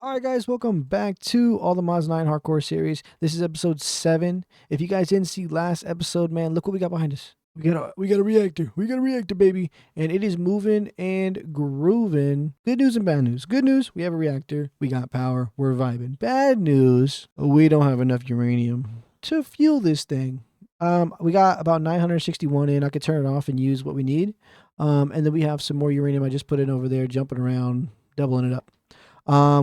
All right, guys, welcome back to All the Mods 9 Hardcore series. This is episode 7. If you guys didn't see last episode, man, look what we got behind us. We got a reactor. We got a reactor, baby. And it is moving and grooving. Good news and bad news. Good news, we have a reactor. We got power. We're vibing. Bad news, we don't have enough uranium to fuel this thing. We got about 961 in. I could turn it off and use what we need. And then we have some more uranium. I just put it over there, jumping around, doubling it up.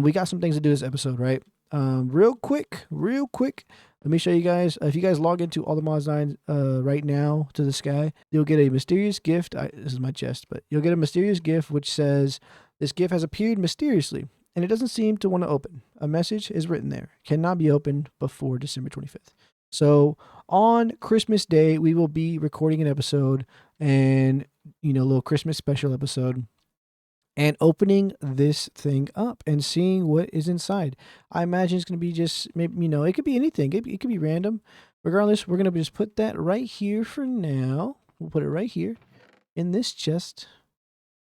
We got some things to do this episode, right? Real quick. Let me show you guys. If you guys log into all the mods 9 right now to the sky, you'll get a mysterious gift. This is my chest, but you'll get a mysterious gift which says this gift has appeared mysteriously and it doesn't seem to want to open. A message is written there. Cannot be opened before December 25th. So on Christmas Day, we will be recording an episode and a little Christmas special episode, and opening this thing up and seeing what is inside. I imagine it's going to be just, maybe, it could be anything. It could be random. Regardless, we're going to just put that right here for now. We'll put it right here in this chest.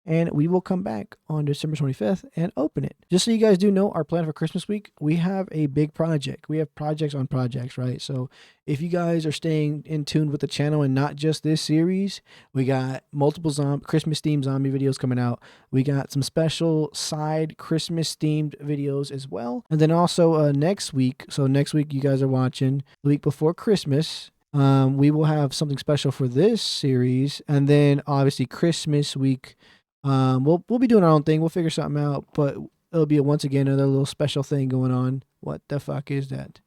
And we will come back on December 25th and open it. Just so you guys do know, our plan for Christmas week, we have a big project. We have projects on projects, right? So if you guys are staying in tune with the channel and not just this series, we got multiple Christmas themed zombie videos coming out. We got some special side Christmas themed videos as well. And then also next week, so next week you guys are watching, the week before Christmas, we will have something special for this series. And then obviously Christmas week, we'll be doing our own thing. We'll figure something out, but it'll be once again another little special thing going on. What the fuck is that?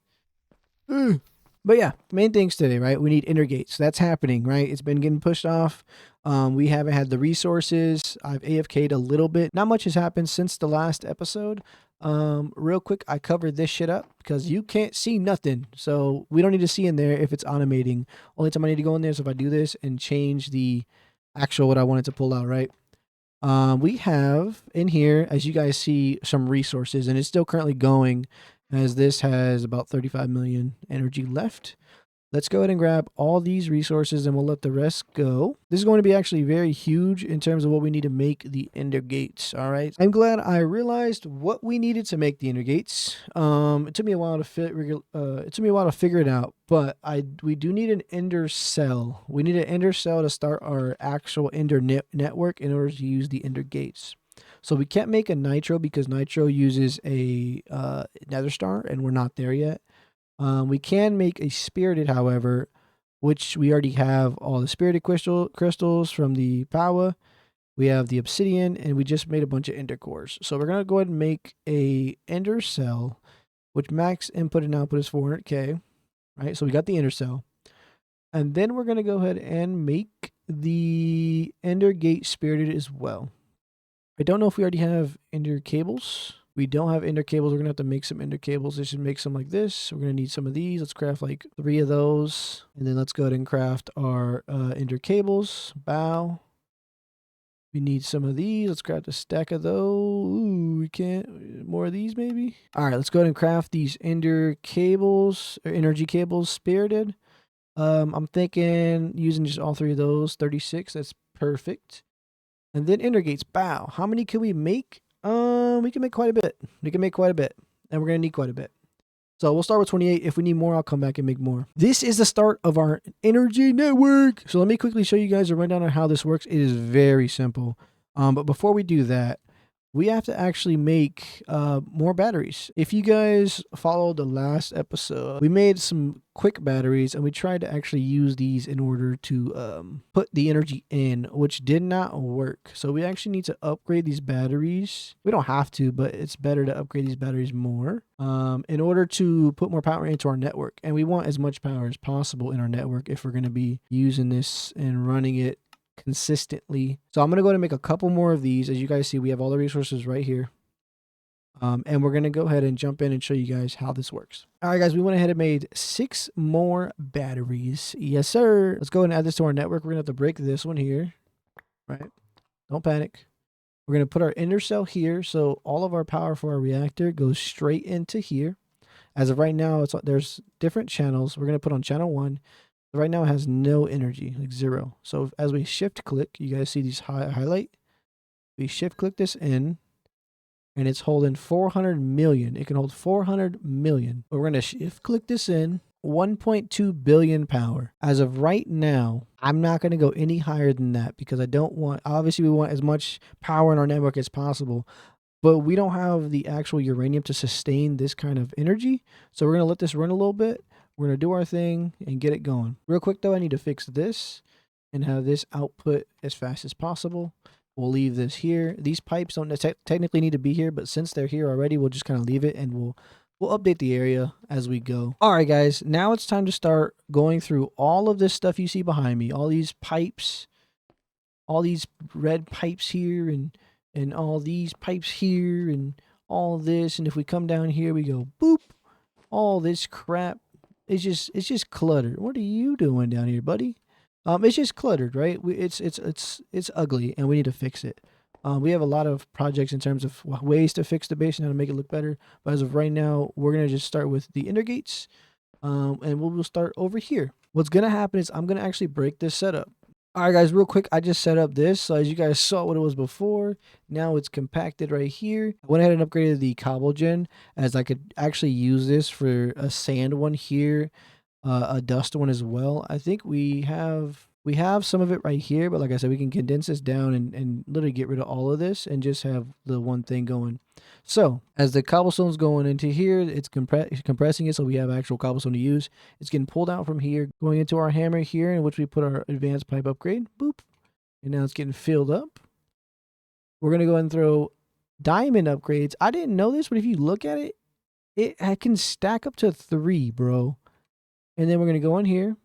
But yeah, main things today, right? We need ender gates. That's happening, right? It's been getting pushed off. We haven't had the resources. I've AFK'd a little bit. Not much has happened since the last episode. Real quick, I covered this shit up because you can't see nothing. So we don't need to see in there if it's automating. Only time I need to go in there is if I do this and change the actual what I wanted to pull out, right? We have in here, as you guys see, some resources, and it's still currently going as this has about 35 million energy left. Let's go ahead and grab all these resources and we'll let the rest go. This is going to be actually very huge in terms of what we need to make the ender gates. All right. I'm glad I realized what we needed to make the ender gates. It took me a while to figure it out, but we do need an ender cell. We need an ender cell to start our actual ender network in order to use the ender gates. So we can't make a nitro because nitro uses a nether star and we're not there yet. We can make a spirited, however, which we already have all the spirited crystals from the power. We have the obsidian, and we just made a bunch of ender cores. So we're going to go ahead and make a ender cell, which max input and output is 400k, right? So we got the ender cell. And then we're going to go ahead and make the ender gate spirited as well. I don't know if we already have ender cables. We don't have ender cables. We're going to have to make some ender cables. Let's just make some like this. We're going to need some of these. Let's craft like 3 of those. And then let's go ahead and craft our ender cables. Bow. We need some of these. Let's craft a stack of those. Ooh, we can't. More of these maybe? All right, let's go ahead and craft these ender cables, or energy cables, spirited. I'm thinking using just all 3 of those. 36, that's perfect. And then ender gates. Bow. How many can we make? We can make quite a bit. And we're going to need quite a bit. So we'll start with 28. If we need more, I'll come back and make more. This is the start of our energy network. So let me quickly show you guys a rundown on how this works. It is very simple. But before we do that, we have to actually make more batteries. If you guys followed the last episode, we made some quick batteries and we tried to actually use these in order to put the energy in, which did not work. So we actually need to upgrade these batteries. We don't have to, but it's better to upgrade these batteries more in order to put more power into our network. And we want as much power as possible in our network if we're going to be using this and running it consistently. So I'm going to go ahead and make a couple more of these. As you guys see, we have all the resources right here. And we're going to go ahead and jump in and show you guys how this works. All right, guys, we went ahead and made 6 more batteries. Yes, sir. Let's go ahead and add this to our network. We're going to have to break this one here, right? Don't panic. We're going to put our ender cell here. So all of our power for our reactor goes straight into here. As of right now, there's different channels. We're going to put on channel 1. Right now it has no energy, like 0. So as we shift click, you guys see these highlight. We shift click this in. and it's holding 400 million. It can hold 400 million. But we're going to shift click this in. 1.2 billion power. As of right now, I'm not going to go any higher than that because I don't want, obviously we want as much power in our network as possible, but we don't have the actual uranium to sustain this kind of energy. So we're going to let this run a little bit. We're going to do our thing and get it going. Real quick though, I need to fix this and have this output as fast as possible. We'll leave this here. These pipes don't technically need to be here, but since they're here already, we'll just kind of leave it and we'll update the area as we go. All right, guys, now it's time to start going through all of this stuff you see behind me. All these pipes, all these red pipes here and all these pipes here and all this. And if we come down here, we go boop, all this crap. It's just cluttered. What are you doing down here, buddy? It's just cluttered, right? It's ugly, and we need to fix it. We have a lot of projects in terms of ways to fix the base and how to make it look better. But as of right now, we're gonna just start with the inner gates, and we'll start over here. What's gonna happen is I'm gonna actually break this setup. All right, guys, real quick, I just set up this. So as you guys saw what it was before, now it's compacted right here. I went ahead and upgraded the cobble gen as I could actually use this for a sand one here, a dust one as well. I think we have some of it right here, but like I said, we can condense this down and literally get rid of all of this and just have the one thing going. So as the cobblestone's going into here, it's compressing it so we have actual cobblestone to use. It's getting pulled out from here, going into our hammer here, in which we put our advanced pipe upgrade. Boop. And now it's getting filled up. We're going to go ahead and throw diamond upgrades. I didn't know this, but if you look at it, it can stack up to 3, bro. And then we're going to go in here.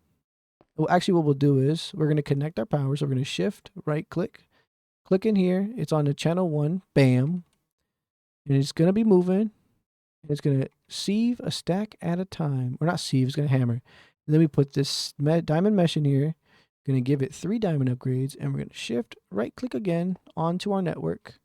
Well, actually, what we'll do is we're going to connect our power. So we're going to shift, right click, click in here. It's on the channel 1. Bam. And it's going to be moving. And it's going to sieve a stack at a time. Or not sieve, it's going to hammer. And then we put this diamond mesh in here. Going to give it 3 diamond upgrades. And we're going to shift, right click again onto our network.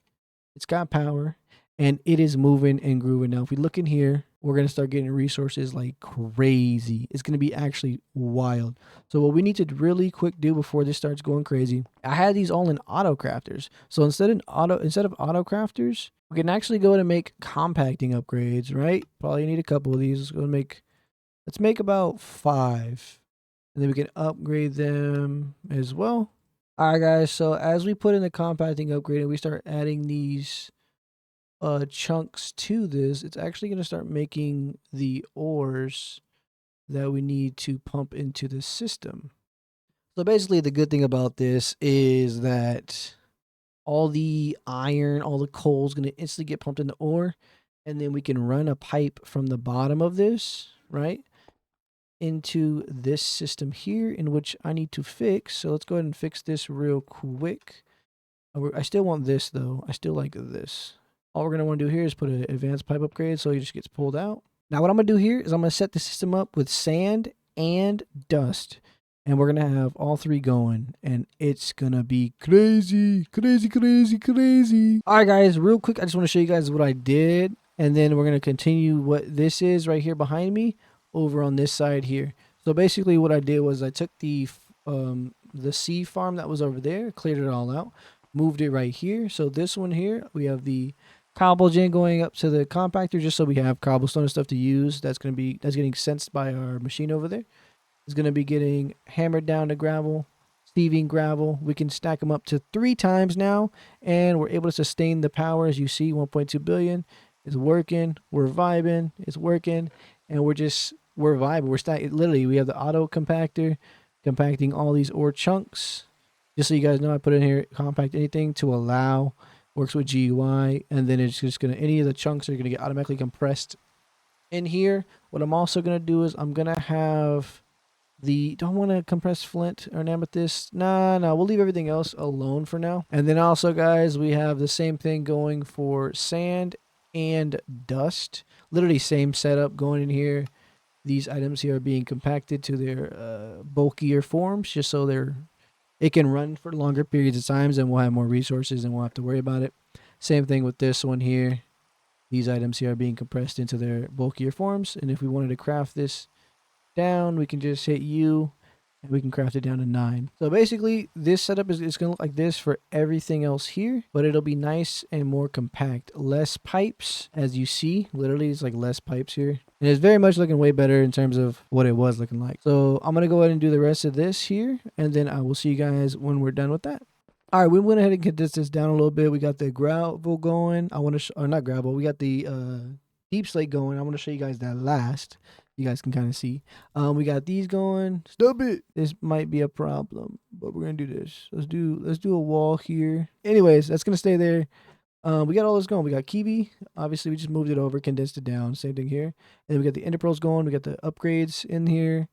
It's got power. And it is moving and grooving. Now, if we look in here, we're going to start getting resources like crazy. It's going to be actually wild. So what we need to really quick do before this starts going crazy, I had these all in auto crafters. So instead of auto crafters, we can actually go ahead and make compacting upgrades, right? Probably need a couple of these. Let's make about 5. And then we can upgrade them as well. All right, guys. So as we put in the compacting upgrade and we start adding these chunks to this, it's actually going to start making the ores that we need to pump into the system. So basically the good thing about this is that all the iron, all the coal is going to instantly get pumped in the ore, and then we can run a pipe from the bottom of this, right, into this system here, in which I need to fix. So let's go ahead and fix this real quick. I still want this though. I still like this. All we're going to want to do here is put an advanced pipe upgrade so it just gets pulled out. Now what I'm going to do here is I'm going to set the system up with sand and dust. And we're going to have all 3 going. And it's going to be crazy, crazy, crazy, crazy. All right, guys, real quick, I just want to show you guys what I did. And then we're going to continue what this is right here behind me over on this side here. So basically what I did was I took the sea farm that was over there, cleared it all out, moved it right here. So this one here, we have the cobble gen going up to the compactor just so we have cobblestone and stuff to use. That's getting sensed by our machine over there. It's going to be getting hammered down to gravel, sieving gravel. We can stack them up to 3 times now, and we're able to sustain the power. As you see, 1.2 billion is working. We're vibing. It's working, and we're vibing. We're stacking. Literally, we have the auto compactor compacting all these ore chunks. Just so you guys know, I put in here compact anything to allow. Works with GUI, and then it's just gonna, any of the chunks are gonna get automatically compressed in here. What I'm also gonna do is I'm gonna have don't want to compress flint or an amethyst. No, we'll leave everything else alone for now. And then also, guys, we have the same thing going for sand and dust. Literally same setup going in here. These items here are being compacted to their bulkier forms, just so it can run for longer periods of times, and we'll have more resources and we'll have to worry about it. Same thing with this one here. These items here are being compressed into their bulkier forms. And if we wanted to craft this down, we can just hit U, and we can craft it down to 9. So basically, this setup is going to look like this for everything else here, but it'll be nice and more compact. Less pipes, as you see. Literally, it's like less pipes here. And it's very much looking way better in terms of what it was looking like. So I'm going to go ahead and do the rest of this here, and then I will see you guys when we're done with that. All right, we went ahead and condensed this down a little bit. We got the gravel going. I want to, or not gravel. We got the deep slate going. I want to show you guys that last. You guys can kind of see. We got these going. Stop it. This might be a problem, but we're gonna do this. Let's do a wall here. Anyways, that's gonna stay there. We got all this going. We got Kiwi. Obviously, we just moved it over, condensed it down. Same thing here. And then we got the Ender Pearls going. We got the upgrades in here.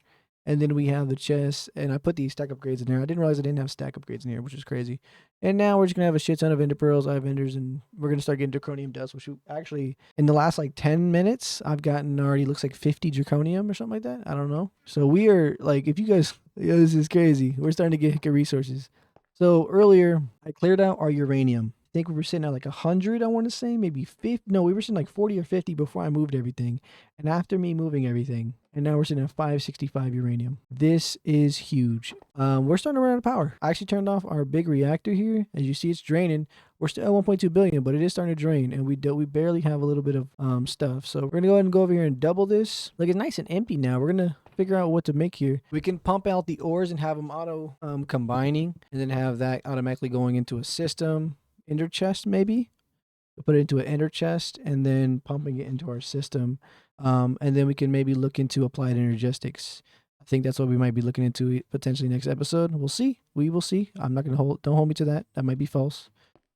And then we have the chest, and I put these stack upgrades in there. I didn't realize I didn't have stack upgrades in here, which is crazy. And now we're just going to have a shit ton of ender pearls. I have enders, and we're going to start getting draconium dust, which actually, in the last like 10 minutes, I've gotten already, looks like 50 draconium or something like that. I don't know. So we are, like, if you guys, yeah, this is crazy. We're starting to get hiccup resources. So earlier, I cleared out our uranium. I think we were sitting at like 100, I want to say, maybe 50. No, we were sitting like 40 or 50 before I moved everything. And after me moving everything, and now we're sitting at 565 uranium. This is huge. We're starting to run out of power. I actually turned off our big reactor here. As you see, it's draining. We're still at 1.2 billion, but it is starting to drain, and we barely have a little bit of stuff. So we're gonna go ahead and go over here and double this. Like, it's nice and empty now. We're gonna figure out what to make here. We can pump out the ores and have them auto combining, and then have that automatically going into a system. Ender chest, maybe. We'll put it into an ender chest and then pumping it into our system. And then we can maybe look into applied energetics. I think that's what we might be looking into potentially next episode. We'll see. We will see. I'm not going to don't hold me to that. That might be false.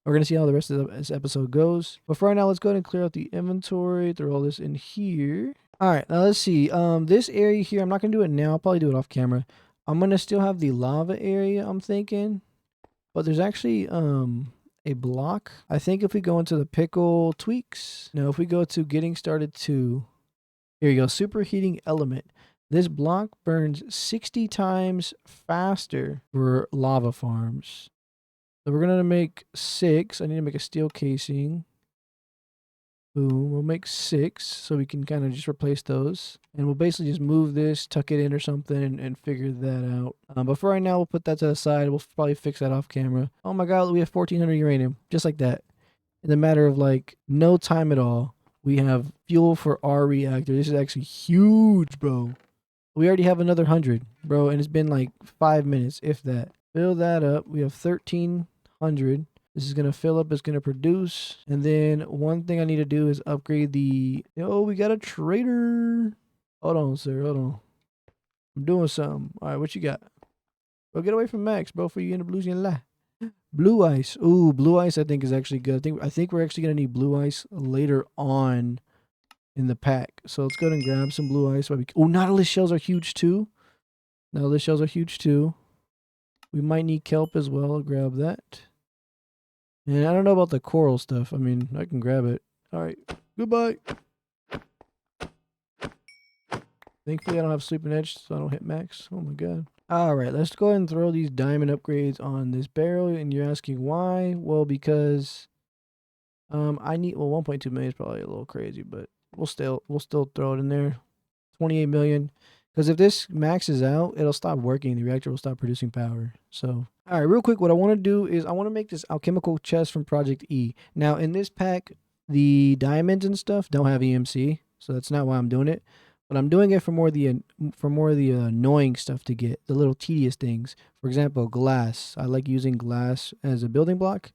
We're going to see how the rest of this episode goes. But for right now, let's go ahead and clear out the inventory. Throw all this in here. All right, now let's see. This area here, I'm not going to do it now. I'll probably do it off camera. I'm going to still have the lava area, I'm thinking. But there's actually a block. I think if we go into the pickle tweaks, no, if we go to getting started to, here you go, superheating element. This block burns 60 times faster for lava farms. So we're going to make 6. I need to make a steel casing. Boom, we'll make 6 so we can kind of just replace those. And we'll basically just move this, tuck it in or something, and figure that out. But for right now, we'll put that to the side. We'll probably fix that off camera. Oh my god, we have 1400 uranium, just like that. In the matter of like no time at all, we have fuel for our reactor. This is actually huge, bro. We already have another 100, bro, and it's been like 5 minutes, if that. Fill that up. We have 1300. This is going to fill up, it's going to produce. And then one thing I need to do is upgrade the... Oh, we got a trader. Hold on, sir. Hold on. I'm doing something. All right, what you got? Bro, get away from Max, bro, before you end up losing your life. Blue ice. Ooh, blue ice I think is actually good. I think we're actually going to need blue ice later on in the pack. So let's go ahead and grab some blue ice. Oh, Nautilus shells are huge too. Nautilus shells are huge too. We might need kelp as well. I'll grab that. And I don't know about the coral stuff. I mean, I can grab it. All right. Goodbye. Thankfully, I don't have sleeping edge, so I don't hit max. Oh, my God. All right. Let's go ahead and throw these diamond upgrades on this barrel. And you're asking why? Well, because I need... Well, 1.2 million is probably a little crazy, but we'll still throw it in there. 28 million. Because if this maxes out, it'll stop working. The reactor will stop producing power. So, all right, real quick, what I want to do is I want to make this alchemical chest from Project E. Now, in this pack, the diamonds and stuff don't have EMC, so that's not why I'm doing it. But I'm doing it for more of the annoying stuff to get, the little tedious things. For example, glass. I like using glass as a building block.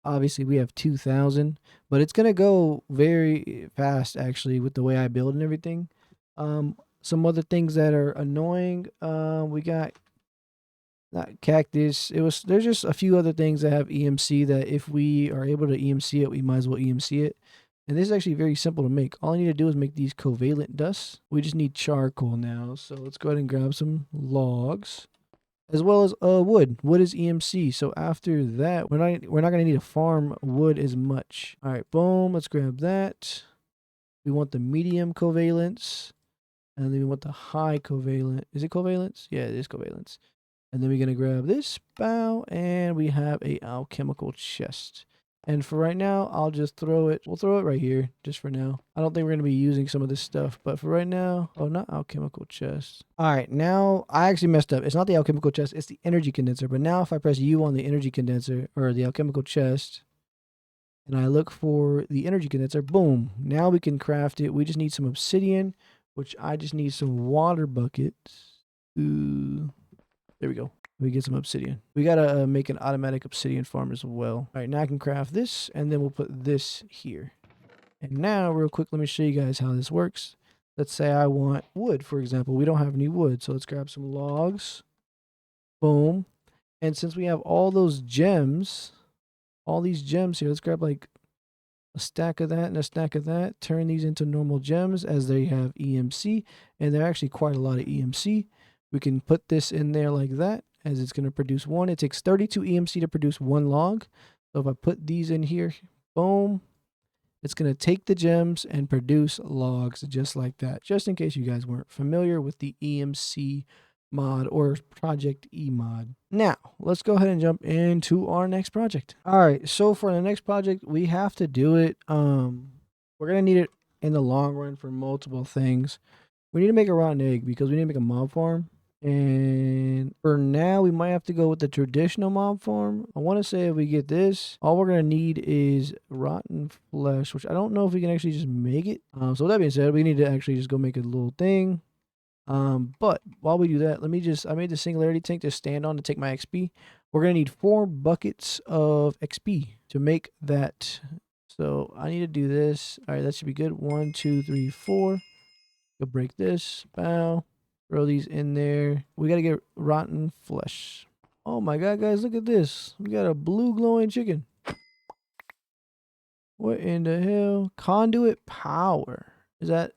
Obviously, we have 2,000, but it's gonna go very fast actually with the way I build and everything. Some other things that are annoying. We got not cactus. There's just a few other things that have EMC that if we are able to EMC it, we might as well EMC it. And this is actually very simple to make. All I need to do is make these covalent dusts. We just need charcoal now. So let's go ahead and grab some logs. As well as wood. Wood is EMC. So after that, we're not gonna need to farm wood as much. Alright, boom. Let's grab that. We want the medium covalence. And then we want the high covalent. Is it covalence? Yeah, it is covalence. And then we're going to grab this bow. And we have a alchemical chest. And for right now, I'll just throw it. We'll throw it right here just for now. I don't think we're going to be using some of this stuff, but for right now, oh, not alchemical chest. All right, now I actually messed up. It's not the alchemical chest, it's the energy condenser. But now if I press U on the energy condenser or the alchemical chest, and I look for the energy condenser, boom. Now we can craft it. We just need some obsidian, which I just need some water buckets. Ooh, there we go. We get some obsidian. We gotta make an automatic obsidian farm as well. All right, now I can craft this, and then we'll put this here. And now, real quick, let me show you guys how this works. Let's say I want wood, for example. We don't have any wood, so let's grab some logs. Boom. And since we have all those gems, all these gems here, let's grab like a stack of that and a stack of that. Turn these into normal gems as they have EMC, and they're actually quite a lot of EMC. We can put this in there like that, as it's going to produce one. It takes 32 EMC to produce one log. So if I put these in here, boom, it's going to take the gems and produce logs just like that. Just in case you guys weren't familiar with the EMC mod or Project E mod. Now, let's go ahead and jump into our next project. All right, so for the next project, we have to do it. We're going to need it in the long run for multiple things. We need to make a rotten egg because we need to make a mob farm. And for now, we might have to go with the traditional mob farm. I want to say if we get this, all we're going to need is rotten flesh, which I don't know if we can actually just make it. So with that being said, we need to actually just go make a little thing. But while we do that, I made the singularity tank to stand on to take my XP. We're going to need 4 buckets of XP to make that. So I need to do this. All right, that should be good. 1, 2, 3, 4. Go break this. Bow. Throw these in there. We got to get rotten flesh. Oh my god, guys, look at this. We got a blue glowing chicken. What in the hell? Conduit power. Is that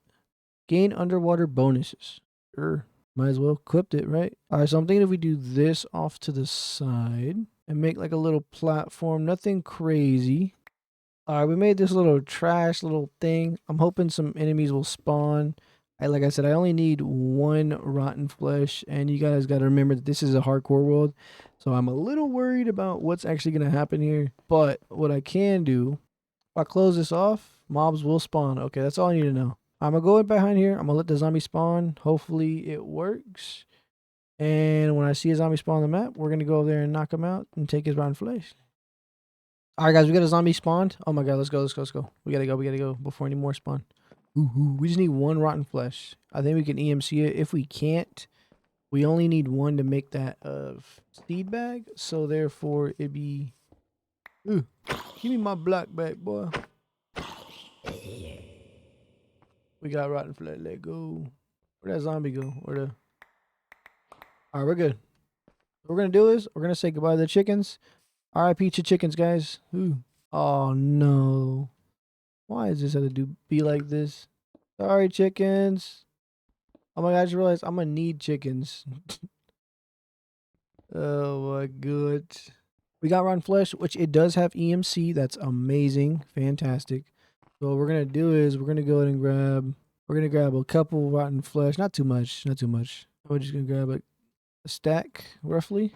gain underwater bonuses? Sure. Might as well equip it, right? All right, so I'm thinking if we do this off to the side and make like a little platform, nothing crazy. All right, we made this little trash little thing. I'm hoping some enemies will spawn. Like I said, I only need 1 rotten flesh, and you guys got to remember that this is a hardcore world, so I'm a little worried about what's actually going to happen here. But what I can do, if I close this off, mobs will spawn. Okay, that's all I need to know. I'm going to go in behind here. I'm going to let the zombie spawn. Hopefully it works. And when I see a zombie spawn on the map, we're going to go over there and knock him out and take his rotten flesh. All right, guys, we got a zombie spawned. Oh my god, let's go. We gotta go before any more spawn. Ooh, we just need 1 rotten flesh. I think we can EMC it. If we can't, we only need 1 to make that seed bag. So therefore, it'd be. Ooh, give me my black bag, boy. We got rotten flesh. Let go. Where'd that zombie go? All right, we're good. What we're gonna do is we're gonna say goodbye to the chickens. RIP to chickens, guys. Ooh. Oh no. Why does this have to be like this? Sorry, chickens. Oh my god, I just realized I'm gonna need chickens. Oh my god. We got rotten flesh, which it does have EMC. That's amazing. Fantastic. So what we're gonna do is we're gonna go ahead and grab a couple rotten flesh. Not too much. We're just gonna grab a stack roughly.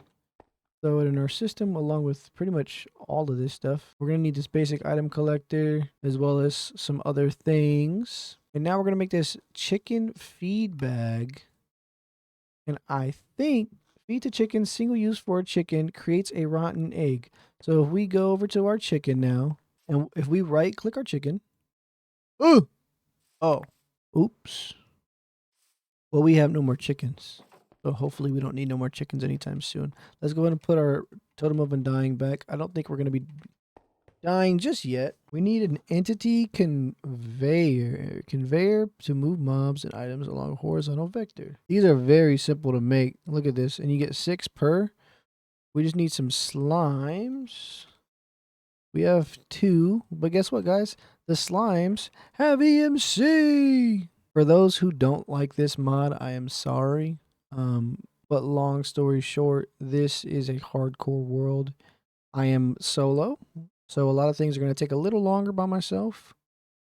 Throw it in our system along with pretty much all of this stuff. We're going to need this basic item collector as well as some other things. And now we're going to make this chicken feed bag. And I think feed to chicken, single use for a chicken, creates a rotten egg. So if we go over to our chicken now, and if we right click our chicken. Ooh! Oh. Oops. Well, we have no more chickens. So hopefully we don't need no more chickens anytime soon. Let's go ahead and put our totem of undying back. I don't think we're going to be dying just yet. We need an entity conveyor to move mobs and items along a horizontal vector. These are very simple to make. Look at this. And you get 6 per. We just need some slimes. We have 2. But guess what, guys? The slimes have EMC. For those who don't like this mod, I am sorry. But long story short, this is a hardcore world. I am solo, so a lot of things are going to take a little longer by myself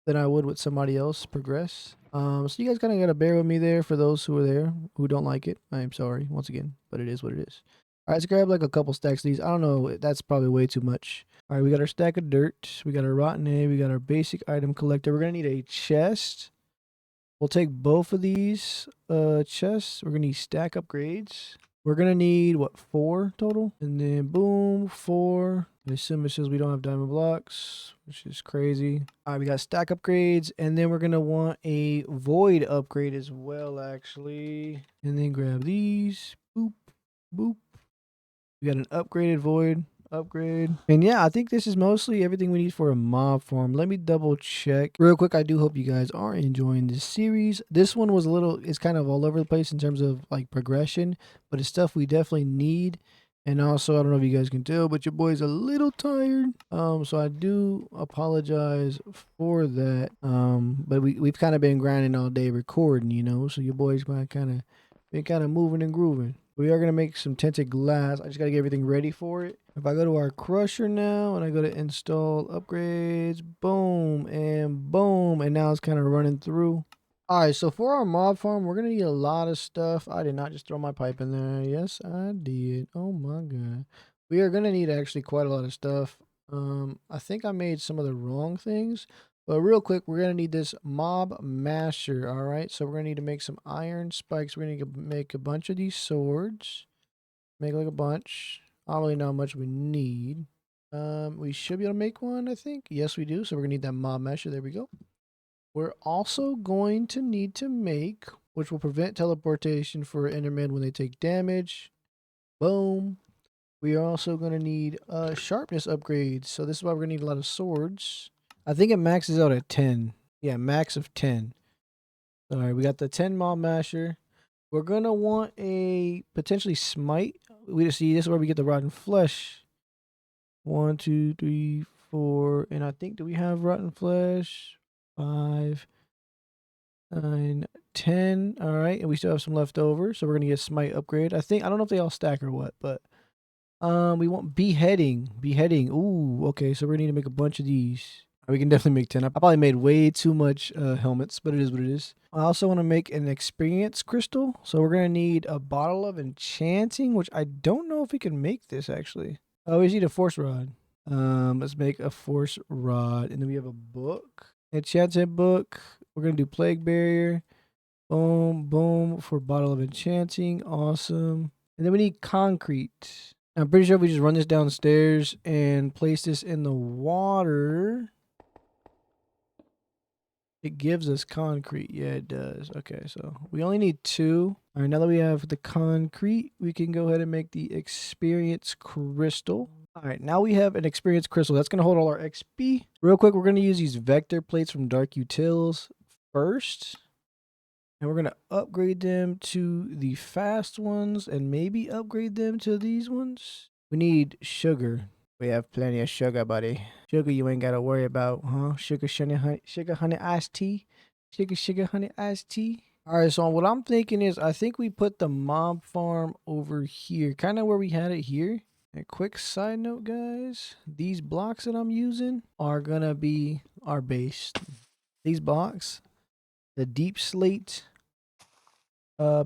than I would with somebody else progress. So you guys kind of got to bear with me there for those who are there who don't like it. I am sorry once again, but it is what it is. All right, let's grab like a couple stacks of these. I don't know. That's probably way too much. All right, we got our stack of dirt. We got our rotten egg. We got our basic item collector. We're going to need a chest. We'll take both of these chests. We're going to need stack upgrades. We're going to need, what, 4 total? And then boom, 4. I assume it says we don't have diamond blocks, which is crazy. All right, we got stack upgrades. And then we're going to want a void upgrade as well, actually. And then grab these. Boop, boop. We got an upgraded void upgrade. And yeah, I think this is mostly everything we need for a mob farm. Let me double check real quick. I do hope you guys are enjoying this series. This one was it's kind of all over the place in terms of like progression, but it's stuff we definitely need. And also, I don't know if you guys can tell, but your boy's a little tired. So I do apologize for that. But we've kind of been grinding all day recording, you know, so your boy's been kind of moving and grooving. We are going to make some tinted glass. I just got to get everything ready for it. If I go to our crusher now and I go to install upgrades, boom and boom. And now it's kind of running through. All right, so for our mob farm, we're going to need a lot of stuff. I did not just throw my pipe in there. Yes, I did. Oh my God. We are going to need actually quite a lot of stuff. I think I made some of the wrong things. But real quick, we're going to need this mob masher, all right? So we're going to need to make some iron spikes. We're going to make a bunch of these swords. Make like a bunch. I don't really know how much we need. We should be able to make one, I think. Yes, we do. So we're going to need that mob masher. There we go. We're also going to need to make, which will prevent teleportation for Endermen when they take damage. Boom. We are also going to need sharpness upgrades. So this is why we're going to need a lot of swords. I think it maxes out at 10. Yeah, max of 10. All right, we got the 10 mob masher. We're going to want a potentially smite. We just see this is where we get the rotten flesh. 1, 2, 3, 4. And I think, do we have rotten flesh? 5, 9, 10. All right, and we still have some left over. So we're going to get smite upgrade. I don't know if they all stack or what, but we want beheading. Beheading. Ooh, okay, so we're going to need to make a bunch of these. We can definitely make 10. I probably made way too much helmets, but it is what it is. I also want to make an experience crystal. So we're going to need a bottle of enchanting, which I don't know if we can make this actually. Oh, we just need a force rod. Let's make a force rod. And then we have a book. Enchanted book. We're going to do plague barrier. Boom, boom for bottle of enchanting. Awesome. And then we need concrete. I'm pretty sure if we just run this downstairs and place this in the water, it gives us concrete. Yeah, it does. Okay, so we only need 2. All right, now that we have the concrete, we can go ahead and make the experience crystal. All right, now we have an experience crystal. That's going to hold all our XP. Real quick, we're going to use these vector plates from Dark Utils first. And we're going to upgrade them to the fast ones and maybe upgrade them to these ones. We need sugar. We have plenty of sugar, buddy. Sugar you ain't got to worry about, huh? Sugar, honey, iced tea. Sugar, honey, iced tea. All right, so what I'm thinking is I think we put the mob farm over here, kind of where we had it here. A quick side note, guys. These blocks that I'm using are going to be our base. These blocks, the deep slate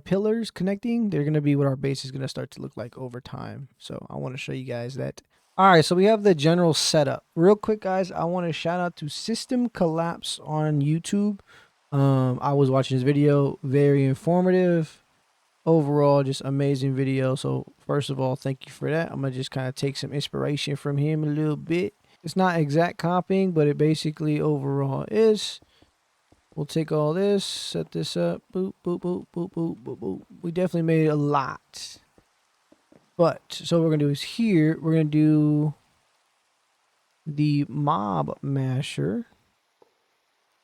pillars connecting, they're going to be what our base is going to start to look like over time. So I want to show you guys that. All right, so we have the general setup. Real quick, guys, I want to shout out to System Collapse on YouTube. I was watching his video, very informative. Overall, just amazing video. So first of all, thank you for that. I'm going to just kind of take some inspiration from him a little bit. It's not exact copying, but it basically overall is. We'll take all this, set this up. Boop, boop, boop, boop, boop, boop, boop. We definitely made a lot. But, so what we're going to do is here, we're going to do the mob masher.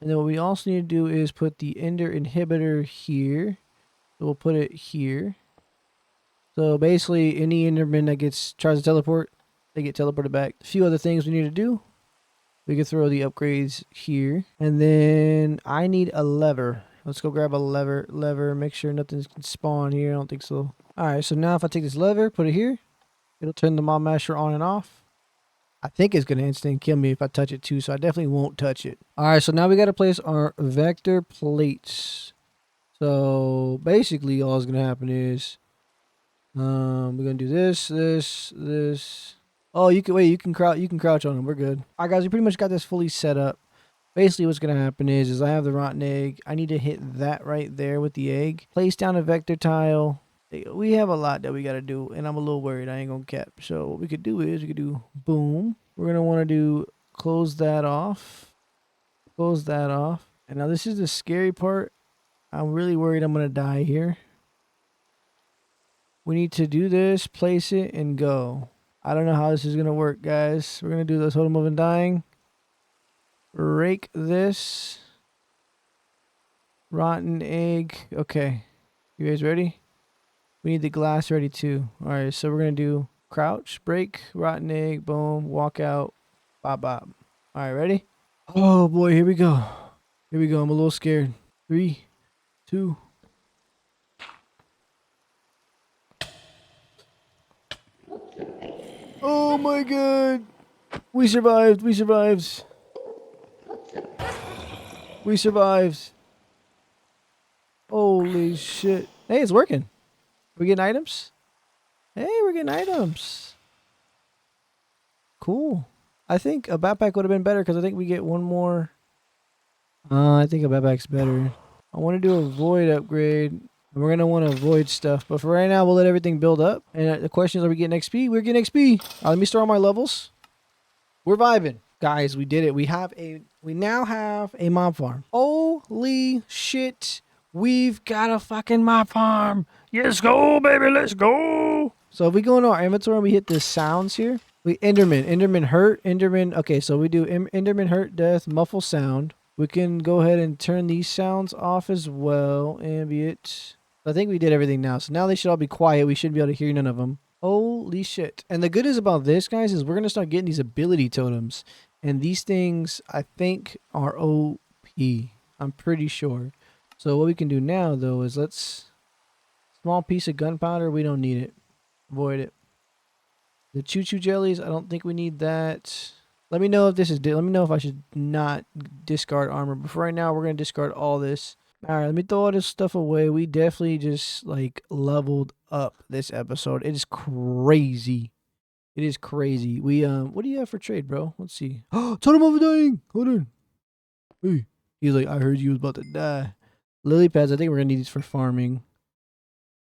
And then what we also need to do is put the ender inhibitor here. So we'll put it here. So basically, any enderman that tries to teleport, they get teleported back. A few other things we need to do. We can throw the upgrades here. And then I need a lever. Let's go grab a lever. Make sure nothing can spawn here. I don't think so. Alright, so now if I take this lever, put it here, it'll turn the mob masher on and off. I think it's going to instantly kill me if I touch it too, so I definitely won't touch it. Alright, so now we got to place our vector plates. So basically all that's going to happen is We're gonna do this. Oh, you can wait. You can crouch on them. We're good. All right, guys. We pretty much got this fully set up. Basically, what's gonna happen is I have the rotten egg. I need to hit that right there with the egg. Place down a vector tile. We have a lot that we gotta do, and I'm a little worried. I ain't gonna cap. So what we could do is we could do boom. We're gonna want to do close that off. Close that off. And now this is the scary part. I'm really worried I'm gonna die here. We need to do this, place it, and go. I don't know how this is gonna work, guys. We're gonna do this totem of undying. Rake this. Rotten egg. Okay. You guys ready? We need the glass ready too. Alright, so we're gonna do crouch, break, rotten egg, boom, walk out, bop bop. Alright, ready? Oh boy, here we go. Here we go. I'm a little scared. 3, 2. Oh my god. We survived. We survived. We survived. Holy shit. Hey, it's working. We getting items? Hey, we're getting items. Cool. I think a backpack would have been better because I think we get one more. I think a backpack's better. I want to do a void upgrade. And we're going to want to avoid stuff. But for right now, we'll let everything build up. And the question is, are we getting XP? We're getting XP. Let me start on my levels. We're vibing. Guys, we did it. We now have a mob farm. Holy shit. We've got a fucking mob farm. Let's go, baby. Let's go. So if we go into our inventory and we hit the sounds here. Enderman hurt, Enderman. Okay, so we do Enderman hurt, death, muffle sound. We can go ahead and turn these sounds off as well. Ambient. I think we did everything now. So now they should all be quiet. We shouldn't be able to hear none of them. Holy shit. And the good news about this, guys, is we're going to start getting these ability totems. And these things, I think, are OP. I'm pretty sure. So what we can do now, though, is small piece of gunpowder. We don't need it. Avoid it. The choo-choo jellies, I don't think we need that. Let me know if this is... Let me know if I should not discard armor. But for right now, we're going to discard all this. Alright, let me throw all this stuff away. We definitely just, leveled up this episode. It is crazy. It is crazy. We, what do you have for trade, bro? Let's see. Oh, totem of dying! Hold on. Hey. He's like, I heard you was about to die. Lily pads, I think we're going to need these for farming.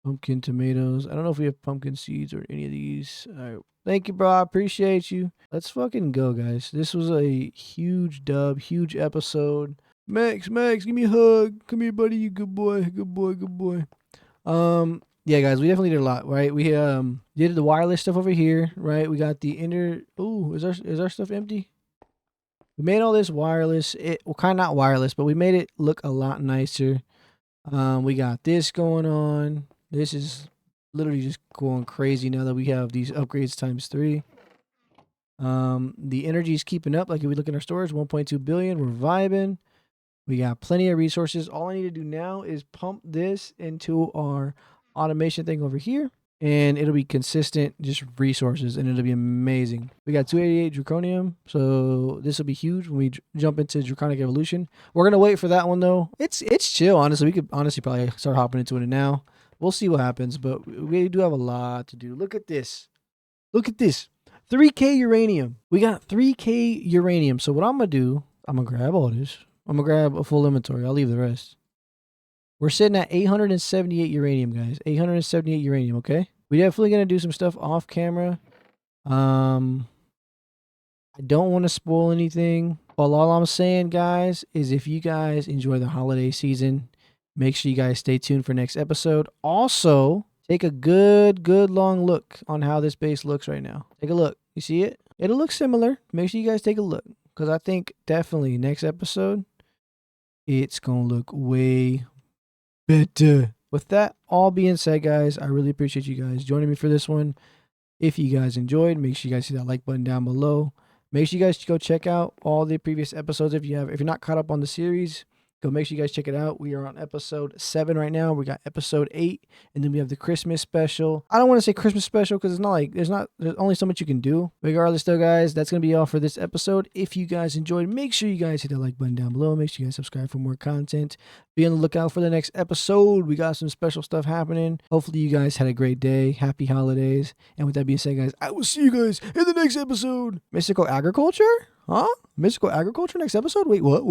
Pumpkin tomatoes. I don't know if we have pumpkin seeds or any of these. All right. Thank you, bro. I appreciate you. Let's fucking go, guys. This was a huge dub, huge episode. Max, give me a hug. Come here, buddy. You good boy. Good boy, good boy. Yeah, guys, we definitely did a lot, right? We did the wireless stuff over here, right? We got the Ooh, is our stuff empty? We made all this wireless. Kind of not wireless, but we made it look a lot nicer. We got this going on. This is literally just going crazy now that we have these upgrades times 3. The energy is keeping up. Like if we look in our storage, 1.2 billion. We're vibing. We got plenty of resources. All I need to do now is pump this into our automation thing over here. And it'll be consistent, just resources, and it'll be amazing. We got 288 Draconium, so this will be huge when we jump into Draconic Evolution. We're going to wait for that one, though. It's chill, honestly. We could honestly probably start hopping into it now. We'll see what happens, but we do have a lot to do. Look at this. Look at this. 3K uranium. We got 3K uranium. So what I'm going to do, I'm going to grab all this. I'm going to grab a full inventory. I'll leave the rest. We're sitting at 878 uranium, guys. 878 uranium, okay? We're definitely going to do some stuff off camera. I don't want to spoil anything. But all I'm saying, guys, is if you guys enjoy the holiday season, make sure you guys stay tuned for next episode. Also, take a good long look on how this base looks right now. Take a look. You see it? It'll look similar. Make sure you guys take a look. Because I think definitely next episode, it's going to look way better. With that all being said, guys, I really appreciate you guys joining me for this one. If you guys enjoyed, make sure you guys hit that like button down below. Make sure you guys go check out all the previous episodes if you're not caught up on the series. Go make sure you guys check it out. We are on episode 7 right now. We got episode 8, and then we have the Christmas special. I don't want to say Christmas special because it's not like there's only so much you can do. Regardless, though, guys, that's gonna be all for this episode. If you guys enjoyed, make sure you guys hit the like button down below. Make sure you guys subscribe for more content. Be on the lookout for the next episode. We got some special stuff happening. Hopefully, you guys had a great day. Happy holidays. And with that being said, guys, I will see you guys in the next episode. Mystical agriculture? Huh? Mystical agriculture next episode? Wait, what?